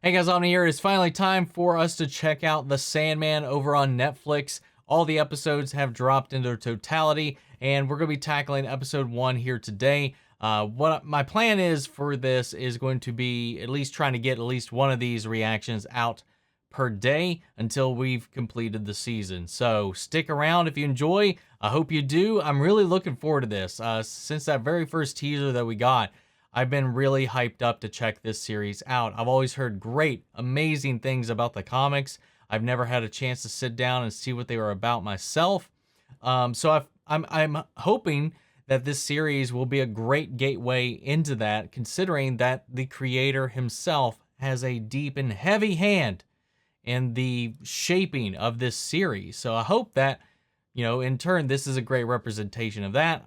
Hey guys, Omni here. It's finally time for us to check out The Sandman over on Netflix. All the episodes have dropped into totality, and we're going to be tackling episode 1 here today. What my plan is for this is going to be at least trying to get at least one of these reactions out per day until we've completed the season. So stick around if you enjoy. I hope you do. I'm really looking forward to this. Since that very first teaser that we got, I've been really hyped up to check this series out. I've always heard great, amazing things about the comics. I've never had a chance to sit down and see what they were about myself. So I'm hoping that this series will be a great gateway into that, considering that the creator himself has a deep and heavy hand in the shaping of this series. So I hope that, in turn, this is a great representation of that.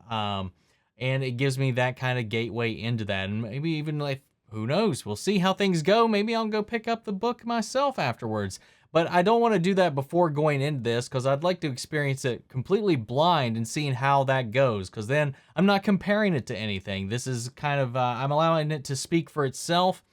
And it gives me that kind of gateway into that. And maybe even like, who knows? We'll see how things go. Maybe I'll go pick up the book myself afterwards. But I don't want to do that before going into this, because I'd like to experience it completely blind and seeing how that goes. Because then I'm not comparing it to anything. This is kind of, I'm allowing it to speak for itself.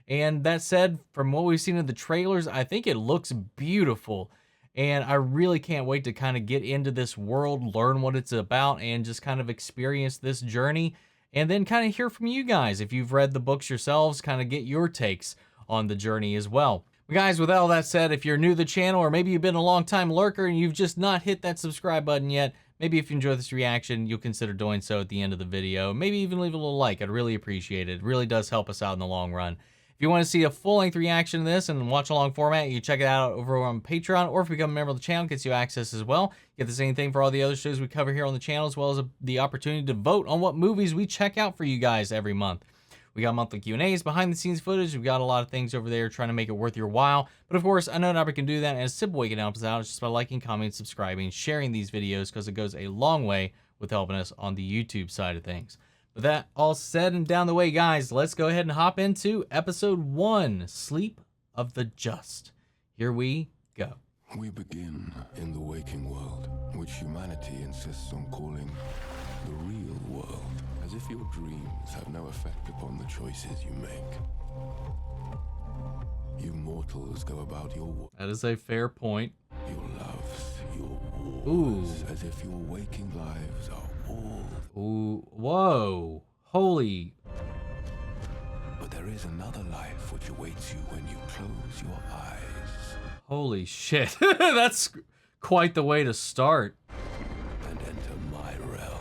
And that said, from what we've seen in the trailers, I think it looks beautiful. And I really can't wait to kind of get into this world, learn what it's about, and just kind of experience this journey. And then kind of hear from you guys. If you've read the books yourselves, kind of get your takes on the journey as well. But guys, with all that said, if you're new to the channel, or maybe you've been a long time lurker and you've just not hit that subscribe button yet, maybe if you enjoy this reaction, you'll consider doing so at the end of the video. Maybe even leave a little like. I'd really appreciate it. It really does help us out in the long run. If you want to see a full-length reaction to this and watch-along format, you check it out over on Patreon, or if you become a member of the channel, it gets you access as well. You get the same thing for all the other shows we cover here on the channel, as well as the opportunity to vote on what movies we check out for you guys every month. We got monthly Q&As, behind-the-scenes footage. We've got a lot of things over there trying to make it worth your while. But, of course, I know nobody can do that, and a simple way you can help us out is just by liking, commenting, subscribing, sharing these videos, because it goes a long way with helping us on the YouTube side of things. With that all said and down the way, guys, let's go ahead and hop into episode 1, Sleep of the Just. Here we go. We begin in the waking world, which humanity insists on calling the real world, as if your dreams have no effect upon the choices you make. You mortals go about your work. That is a fair point. Your loves, your wars, as if your waking lives are all. Ooh, whoa, holy. But there is another life which awaits you when you close your eyes. Holy shit, that's quite the way to start. And enter my realm.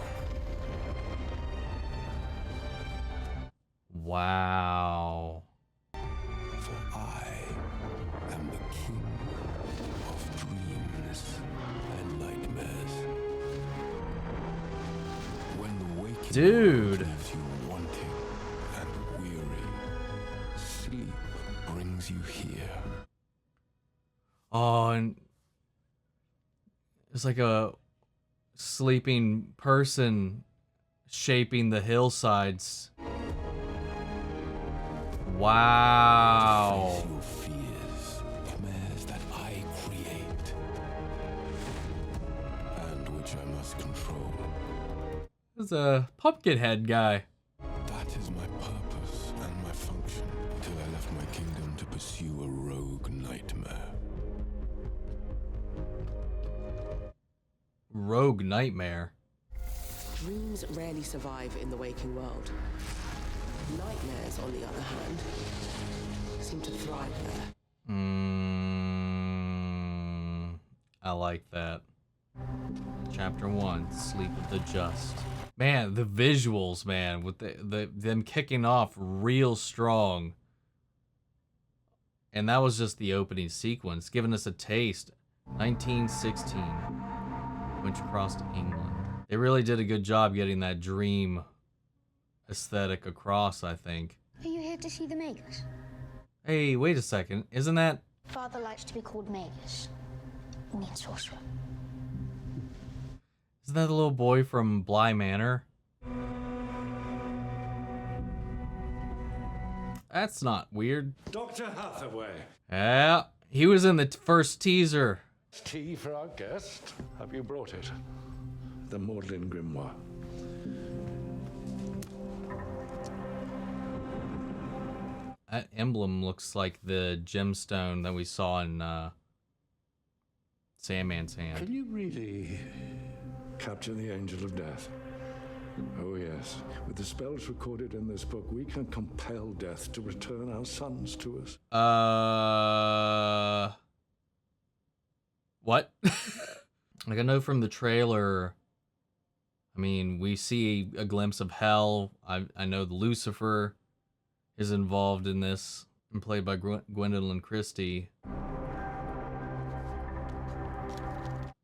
Wow. For I am the king of dreams and nightmares. When the waking Dude leaves you wanting and weary, sleep brings you here. Oh, and it's like a sleeping person shaping the hillsides. Wow. Face your fears, chimers that I create, and which I must control. There's a pumpkin head guy. That is my purpose and my function, till I left my kingdom to pursue a rogue nightmare. Rogue nightmare. Dreams rarely survive in the waking world. Nightmares, on the other hand, seem to thrive there. I like that. Chapter 1, Sleep of the Just. Man, the visuals, man, with them kicking off real strong. And that was just the opening sequence, giving us a taste. 1916, went across to England. They really did a good job getting that dream aesthetic across, I think. Are you here to see the Magus? Hey, wait a second. Isn't that... Father likes to be called Magus. It means sorcerer. Isn't that the little boy from Bly Manor? That's not weird. Dr. Hathaway. Yeah, he was in the first teaser. Tea for our guest. Have you brought it? The Maudlin Grimoire. That emblem looks like the gemstone that we saw in Sandman's hand. Can you really capture the Angel of Death? Oh yes. With the spells recorded in this book, we can compel death to return our sons to us. What? Like, I know from the trailer, I mean, we see a glimpse of hell. I know Lucifer is involved in this and played by Gwendoline Christie.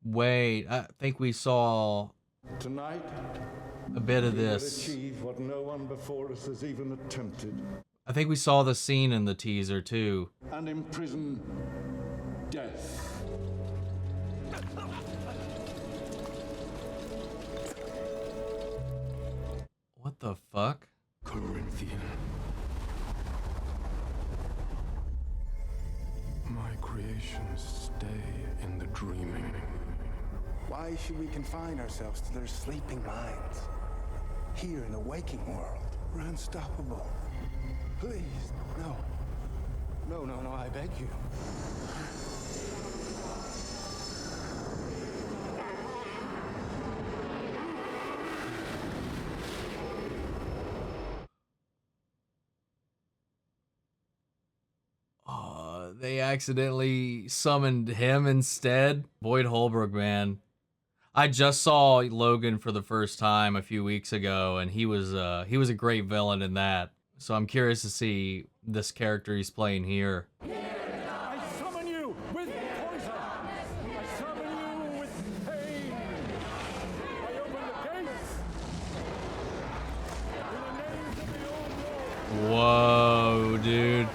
Wait, I think we saw Tonight, a bit of we will this. achieve what no one before us has even attempted, I think we saw the scene in the teaser too. and imprison death. What the fuck? Corinthian. My creations stay in the dreaming. Why should we confine ourselves to their sleeping minds? Here in the waking world, we're unstoppable. Please, no. No, I beg you. They accidentally summoned him instead. Boyd Holbrook, man. I just saw Logan for the first time a few weeks ago, and he was a great villain in that. So I'm curious to see this character he's playing here. I summon you with poison. I summon you with pain. I open the gates. In the names of the old world. Whoa, dude.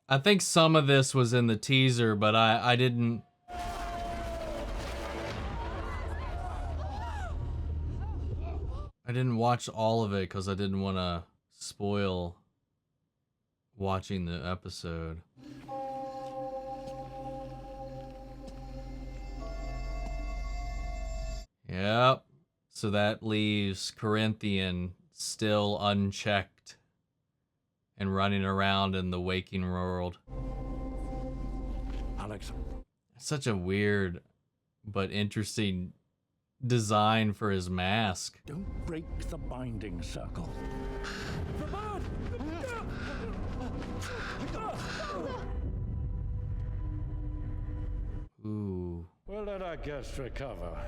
I think some of this was in the teaser, but I didn't. I didn't watch all of it because I didn't want to spoil watching the episode. Yep. So that leaves Corinthian still unchecked and running around in the waking world. Alex. Such a weird but interesting design for his mask. Don't break the binding circle. Ooh. We'll let our guest recover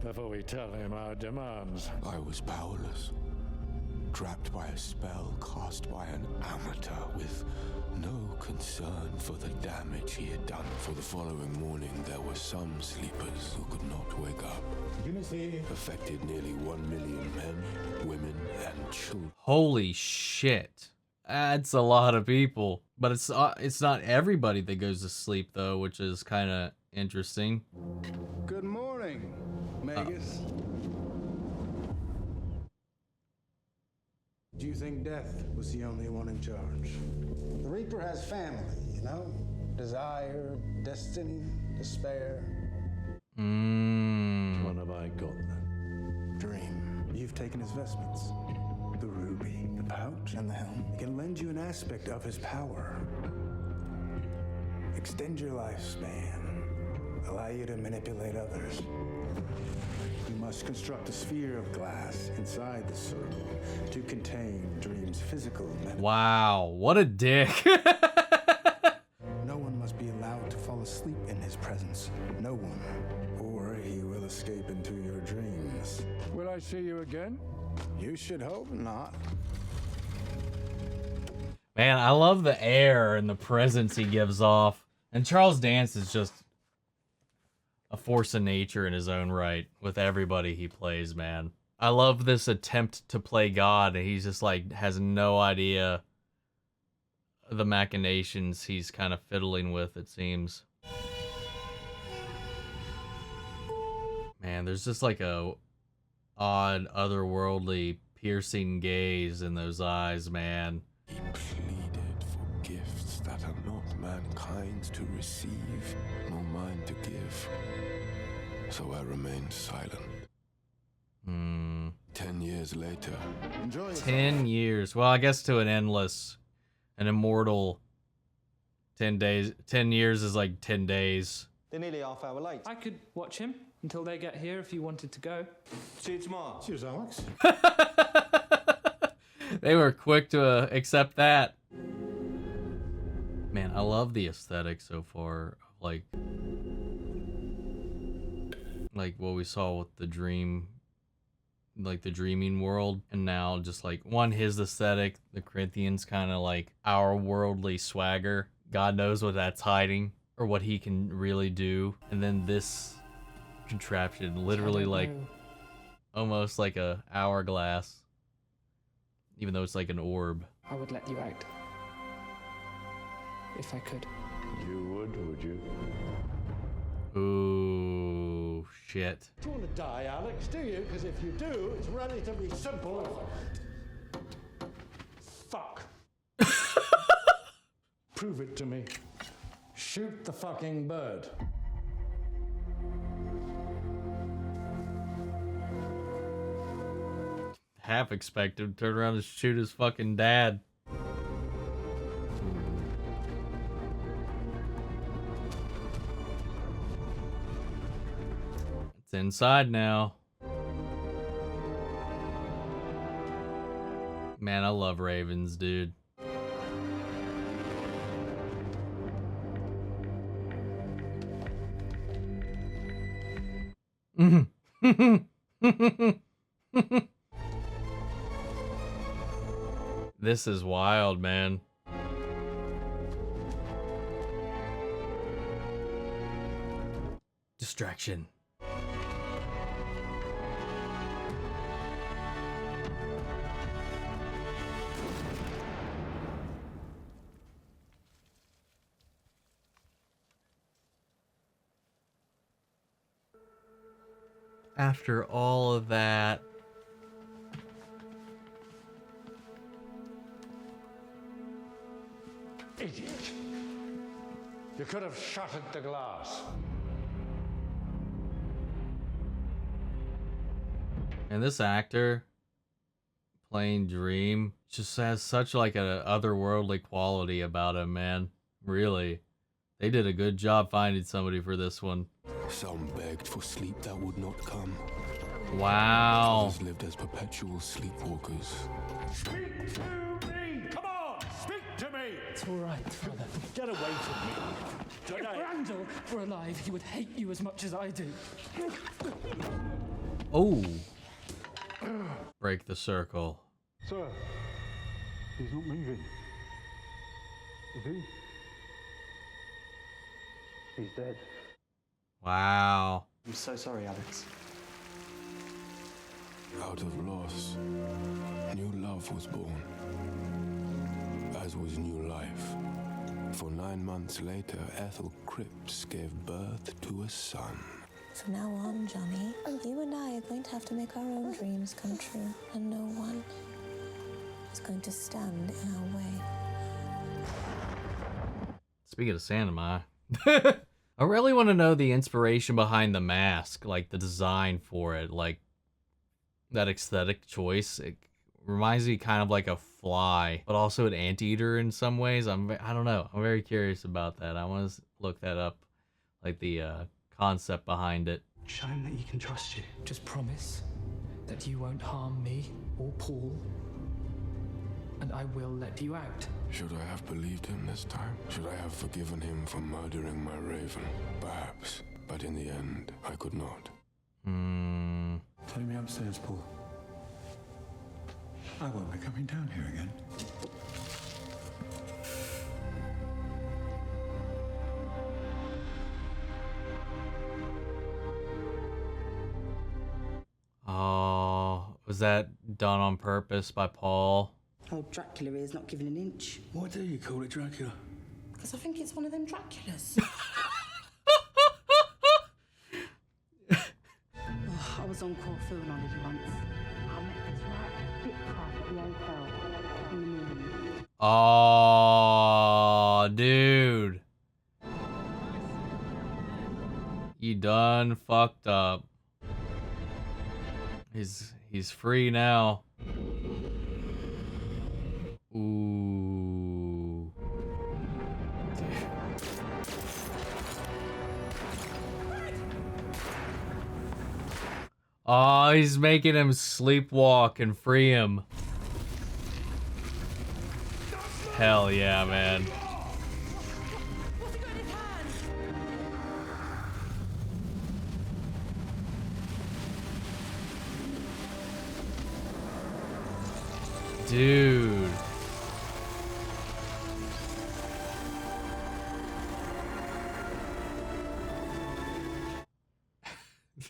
before we tell him our demands. I was powerless, trapped by a spell cast by an amateur with no concern for the damage he had done. For the following morning, there were some sleepers who could not wake up. Affected nearly 1 million men, women, and children. Holy shit. That's a lot of people. But it's not everybody that goes to sleep though, which is kind of interesting. Good morning, Magus. Do you think Death was the only one in charge? The Reaper has family, you know? Desire, destiny, despair. What have I got then? Dream. You've taken his vestments. The ruby, the pouch, and the helm. It can lend you an aspect of his power. Extend your lifespan. Allow you to manipulate others. You must construct a sphere of glass inside the circle to contain Dream's physical manifestation. Wow, what a dick. No one must be allowed to fall asleep in his presence. No one. Or he will escape into your dreams. Will I see you again? You should hope not. Man, I love the air and the presence he gives off. And Charles Dance is just a force of nature in his own right with everybody he plays, man. I love this attempt to play God, and he's just like has no idea the machinations he's kind of fiddling with, it seems. Man, there's just like a odd, otherworldly, piercing gaze in those eyes, man. He pleaded for gifts that are not mankind's to receive, nor mine to give. So I remained silent. 10 years later. Enjoy yourself. 10 years. Well, I guess to an immortal 10 days. 10 years is like 10 days. They're nearly half hour late. I could watch him until they get here if you wanted to go. See you tomorrow. Cheers, Alex. They were quick to accept that. Man, I love the aesthetic so far. Like what we saw with the dream, like the dreaming world, and now just like his aesthetic, the Corinthians kind of like our worldly swagger. God knows what that's hiding or what he can really do. And then this contraption, literally like almost like a hourglass, even though it's like an orb. I would let you out. If I could. You would you? Ooh, shit. Do you want to die, Alex? Do you? Because if you do, it's relatively simple. Fuck. Prove it to me. Shoot the fucking bird. Half expect him to turn around and shoot his fucking dad. It's inside now. Man, I love ravens, dude. This is wild, man. Distraction. After all of that, Idiot. You could have shattered the glass. and this actor playing Dream just has such like a otherworldly quality about him, man. Really. They did a good job finding somebody for this one. Some begged for sleep that would not come. Wow. Others lived as perpetual sleepwalkers. Speak to me! Come on! Speak to me! It's all right, Father. Get away from me! If Randall were alive, he would hate you as much as I do. Oh. Break the circle. Sir, he's not moving. Is he? He's dead. Wow. I'm so sorry, Alex. Out of loss, new love was born, as was new life. For 9 months later, Ethel Cripps gave birth to a son. From now on, Johnny, you and I are going to have to make our own dreams come true, and no one is going to stand in our way. Speaking of SANDMAN, I really want to know the inspiration behind the mask, like the design for it, like that aesthetic choice. It reminds me kind of like a fly, but also an anteater in some ways. I don't know. I'm very curious about that. I want to look that up, like the concept behind it. Show him that he can trust you. Just promise that you won't harm me or Paul, and I will let you out. Should I have believed him this time? Should I have forgiven him for murdering my raven? Perhaps, but in the end, I could not. Take me upstairs, Paul. I won't be coming down here again. Oh, was that done on purpose by Paul? Oh, Dracula is not giving an inch. Why do you call it Dracula? Because I think it's one of them Draculas. Oh, I was on Corfu and holiday once. I met this right bit craft at the hotel in the morning. Oh, dude. You done fucked up. He's He's free now. Ooh. Oh, he's making him sleepwalk and free him. Hell yeah, man. Dude.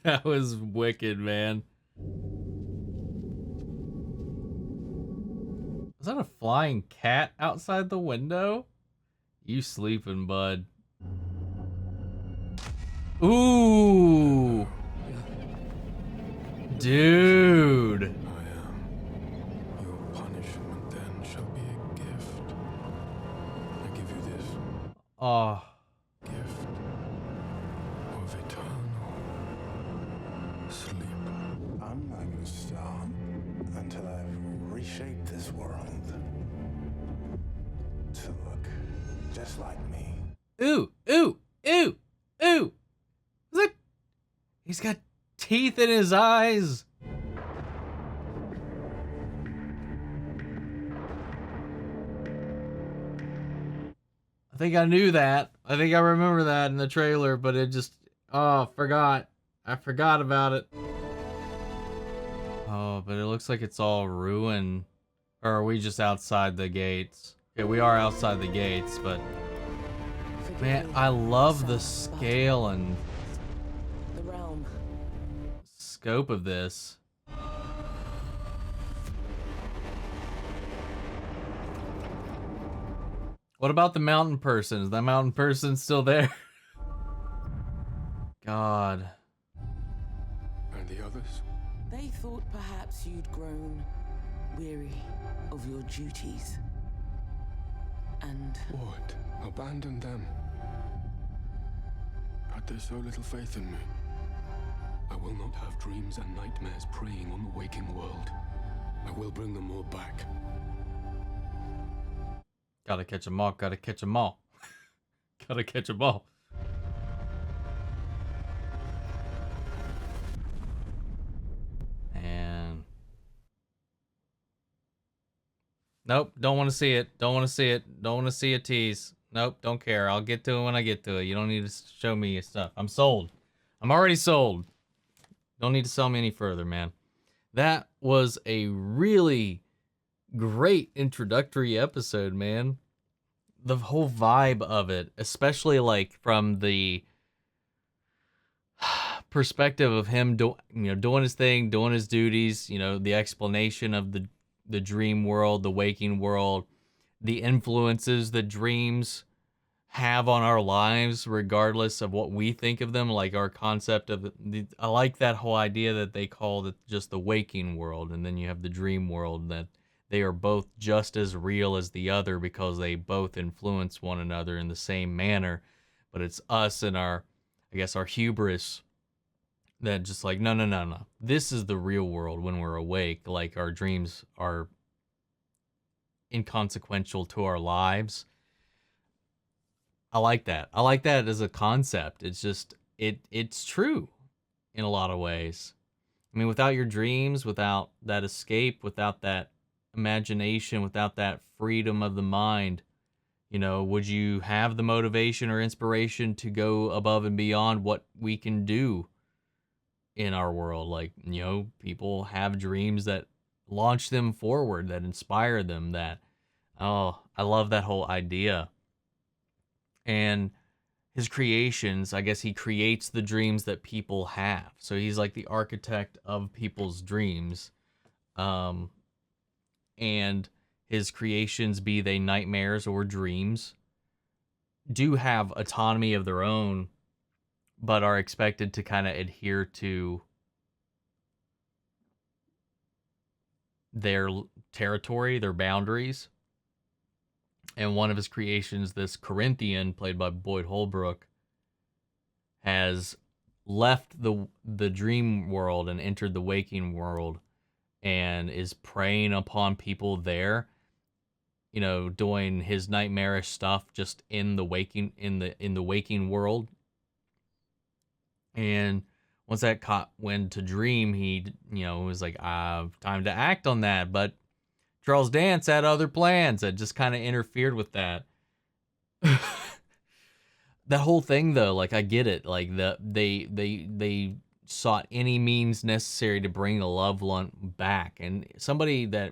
That was wicked, man. Was that a flying cat outside the window? You sleeping, bud. Ooh. Dude. Your punishment then shall be a gift. I give you this Oh. gift of eternal sleep. I'm not gonna stop until I've reshaped this world to look just like me. Ooh, ooh, ooh, ooh. Look. He's got teeth in his eyes. I think I knew that. I think I remember that in the trailer, but it just, oh, forgot. I forgot about it. Oh, but it looks like it's all ruined. Or are we just outside the gates? Okay, we are outside the gates, but man, I love the scale and The realm. scope of this. What about the mountain person? Is that mountain person still there? God. And the others? They thought perhaps you'd grown weary of your duties. And What? Abandon them? Had they so little faith in me? I will not have dreams and nightmares preying on the waking world. I will bring them all back. Gotta catch them all, gotta catch them all. Gotta catch them all. And... Nope, don't want to see it. Don't want to see it. Don't want to see a tease. Nope, don't care. I'll get to it when I get to it. You don't need to show me your stuff. I'm sold. I'm already sold. Don't need to sell me any further, man. That was a really great introductory episode, man. The whole vibe of it, especially like from the perspective of him doing his thing, doing his duties, the explanation of the dream world, the waking world, the influences that dreams have on our lives regardless of what we think of them, like our concept of I like that whole idea that they call it just the waking world, and then you have the dream world, that they are both just as real as the other because they both influence one another in the same manner. But it's us and our hubris that just like, no. This is the real world when we're awake. Like our dreams are inconsequential to our lives. I like that. I like that as a concept. It's just, it's true in a lot of ways. I mean, without your dreams, without that escape, without that imagination, without that freedom of the mind, would you have the motivation or inspiration to go above and beyond what we can do in our world? Like, people have dreams that launch them forward, that inspire them, that, oh, I love that whole idea. And his creations, I guess he creates the dreams that people have. So he's like the architect of people's dreams. And his creations, be they nightmares or dreams, do have autonomy of their own, but are expected to kind of adhere to their territory, their boundaries. And one of his creations, this Corinthian, played by Boyd Holbrook, has left the dream world and entered the waking world and is preying upon people there, you know, doing his nightmarish stuff just in the waking world. And once that caught wind to Dream, he, you know, was like, time to act on that. But Charles Dance had other plans that just kind of interfered with that. That whole thing, though, like, I get it. Like, they sought any means necessary to bring the loved one back, and somebody that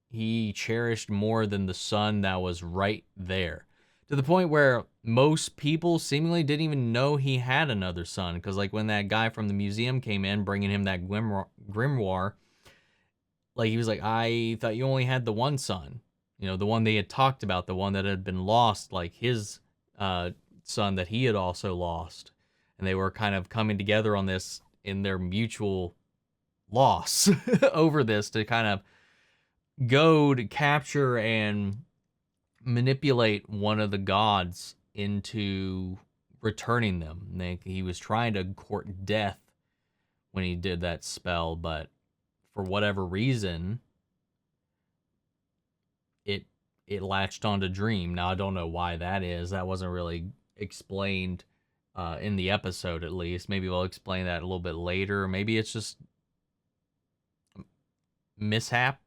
he cherished more than the son that was right there, to the point where most people seemingly didn't even know he had another son. Because, like, when that guy from the museum came in bringing him that grimoire, like, he was like, I thought you only had the one son, you know, the one they had talked about, the one that had been lost, like his son that he had also lost. And they were kind of coming together on this in their mutual loss over this, to kind of goad, capture, and manipulate one of the gods into returning them. He was trying to court death when he did that spell, but for whatever reason, it latched onto Dream. Now, I don't know why that is. That wasn't really explained in the episode, at least. Maybe we'll explain that a little bit later. Maybe it's just mishap.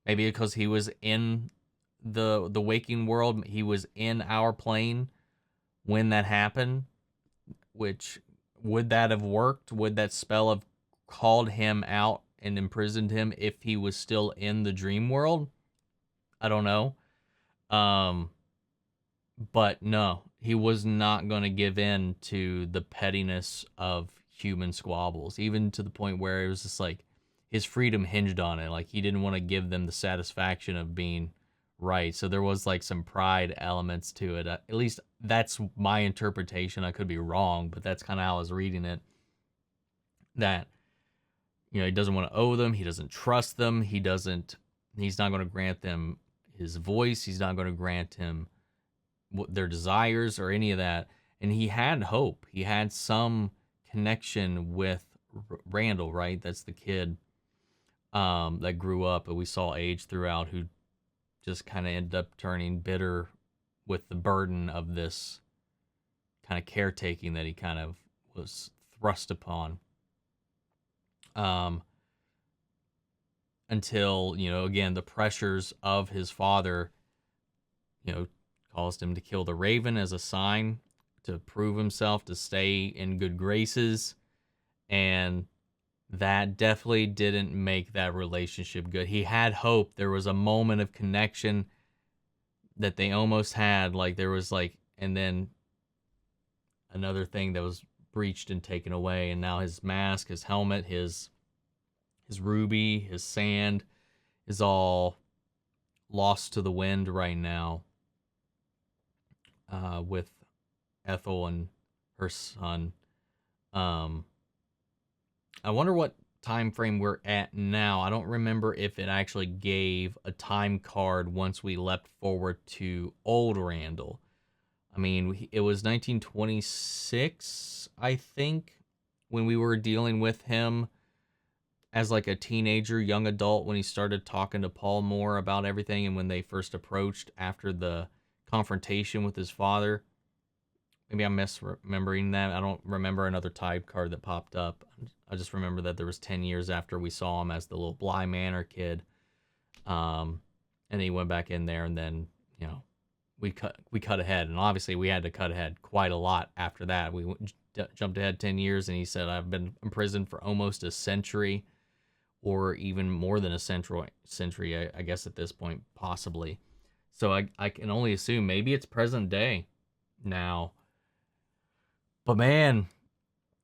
Maybe because he was in the waking world, he was in our plane when that happened. Which, would that have worked? Would that spell have called him out and imprisoned him if he was still in the dream world? I don't know. But no, he was not going to give in to the pettiness of human squabbles, even to the point where it was just like his freedom hinged on it. Like, he didn't want to give them the satisfaction of being right. So there was like some pride elements to it. At least that's my interpretation. I could be wrong, but that's kind of how I was reading it. That, you know, he doesn't want to owe them. He doesn't trust them. He's not going to grant them his voice. He's not going to grant him their desires or any of that. And he had hope. He had some connection with Randall, right? That's the kid that grew up, but we saw age throughout, who just kind of ended up turning bitter with the burden of this kind of caretaking that he kind of was thrust upon. Until, you know, again, the pressures of his father, you know, caused him to kill the raven as a sign to prove himself, to stay in good graces. And that definitely didn't make that relationship good. He had hope. There was a moment of connection that they almost had. Like, there was like, and then another thing that was breached and taken away. And now his mask, his helmet, his ruby, his sand is all lost to the wind right now, with Ethel and her son. I wonder what time frame we're at now. I don't remember if it actually gave a time card once we leapt forward to old Randall. I mean, it was 1926, I think, when we were dealing with him as like a teenager, young adult, when he started talking to Paul more about everything, and when they first approached after the confrontation with his father. Maybe I'm misremembering that. I don't remember another type card that popped up. I just remember that there was 10 years after we saw him as the little Bly Manor kid. And then he went back in there, and then, you know, we cut ahead. And obviously we had to cut ahead quite a lot after that. We jumped ahead 10 years, and he said, I've been in prison for almost a century, or even more than a century, I guess at this point, possibly. So I can only assume maybe it's present day now. But man,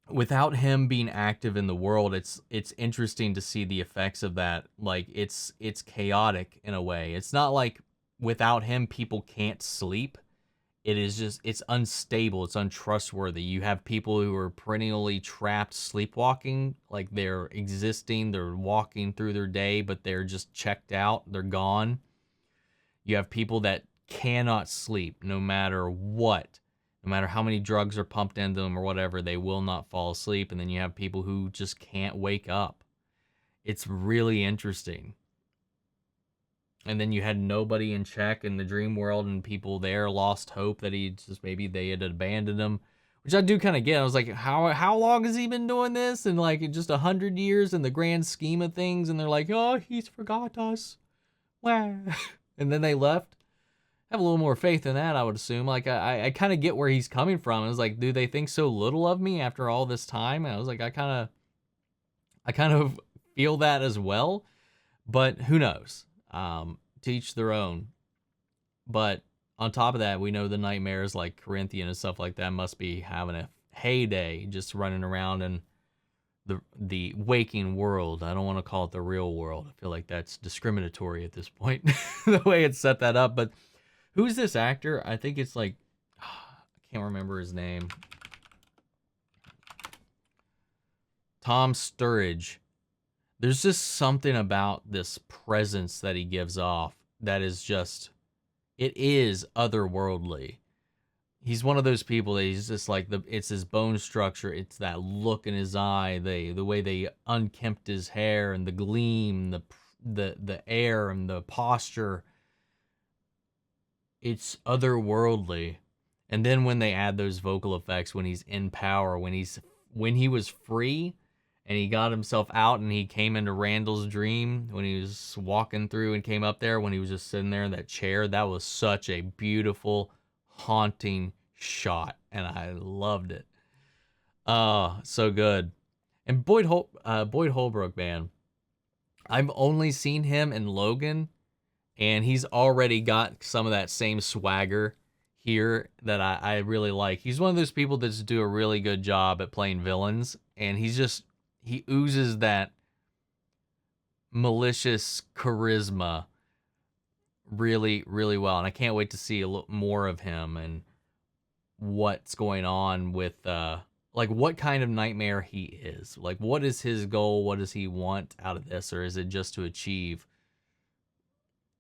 without him being active in the world, it's interesting to see the effects of that. Like, it's chaotic in a way. It's not like without him people can't sleep. It is just, it's unstable, it's untrustworthy. You have people who are perennially trapped sleepwalking, like they're existing, they're walking through their day, but they're just checked out, they're gone. You have people that cannot sleep no matter what. No matter how many drugs are pumped into them or whatever, they will not fall asleep. And then you have people who just can't wake up. It's really interesting. And then you had nobody in check in the dream world, and people there lost hope that maybe they had abandoned him, which I do kind of get. I was like, how long has he been doing this? And like just 100 years in the grand scheme of things. And they're like, oh, he's forgot us. Wow. And then they left. I have a little more faith in that, I would assume. Like I kind of get where he's coming from. I was like, do they think so little of me after all this time? And I was like, I kind of feel that as well, but who knows? To each their own. But on top of that, we know the nightmares like Corinthian and stuff like that must be having a heyday, just running around in the waking world. I don't want to call it the real world. I feel like that's discriminatory at this point, the way it's set that up. But who's this actor? I think it's like, I can't remember his name. Tom Sturridge. There's just something about this presence that he gives off that is just, it is otherworldly. He's one of those people that he's just like, it's his bone structure, it's that look in his eye, the way they unkempt his hair, and the gleam, the air, and the posture. It's otherworldly. And then when they add those vocal effects, when he's in power, when he was free, and he got himself out and he came into Randall's dream when he was walking through and came up there, when he was just sitting there in that chair. That was such a beautiful, haunting shot, and I loved it. So good. And Boyd Holbrook, man, I've only seen him in Logan, and he's already got some of that same swagger here that I really like. He's one of those people that just do a really good job at playing villains, and he oozes that malicious charisma really, really well. And I can't wait to see a little more of him and what's going on with, like, what kind of nightmare he is. Like, what is his goal? What does he want out of this? Or is it just to achieve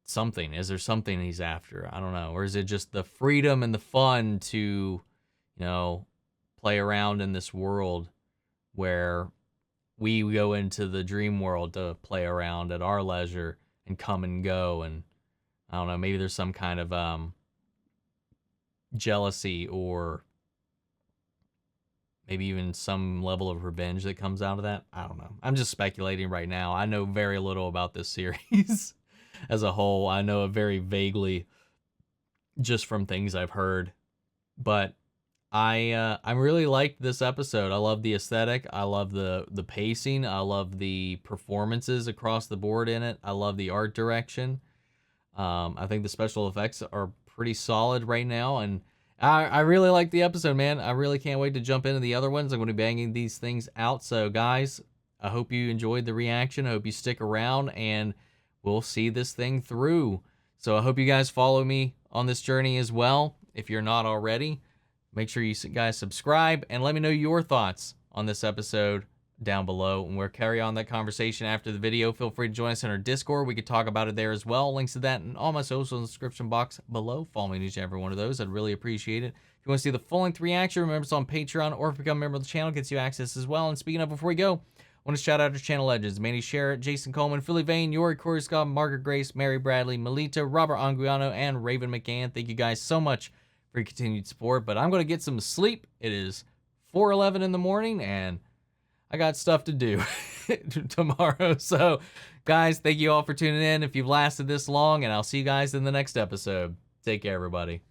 something? Is there something he's after? I don't know. Or is it just the freedom and the fun to, play around in this world where we go into the dream world to play around at our leisure and come and go? And I don't know, maybe there's some kind of jealousy, or maybe even some level of revenge that comes out of that. I don't know. I'm just speculating right now. I know very little about this series as a whole. I know it very vaguely just from things I've heard. But I really liked this episode. I love the aesthetic. I love the pacing. I love the performances across the board in it. I love the art direction. I think the special effects are pretty solid right now, and I really like the episode, man. I really can't wait to jump into the other ones. I'm going to be banging these things out. So, guys, I hope you enjoyed the reaction. I hope you stick around, and we'll see this thing through. So I hope you guys follow me on this journey as well. If you're not already, make sure you guys subscribe and let me know your thoughts on this episode down below, and we'll carry on that conversation after the video. Feel free to join us in our Discord. We could talk about it there as well. Links to that and all my socials in the description box below. Follow me in each and every one of those. I'd really appreciate it. If you want to see the full-length reaction, remember it's on Patreon, or if you become a member of the channel, gets you access as well. And speaking of, before we go, I want to shout out our channel legends: Manny Sherritt, Jason Coleman, Philly Vane, Yori Corey Scott, Margaret Grace, Mary Bradley, Melita, Robert Anguiano, and Raven McCann. Thank you guys so much for your continued support. But I'm going to get some sleep. It is 4:11 in the morning, and I got stuff to do tomorrow. So, guys, thank you all for tuning in if you've lasted this long, and I'll see you guys in the next episode. Take care, everybody.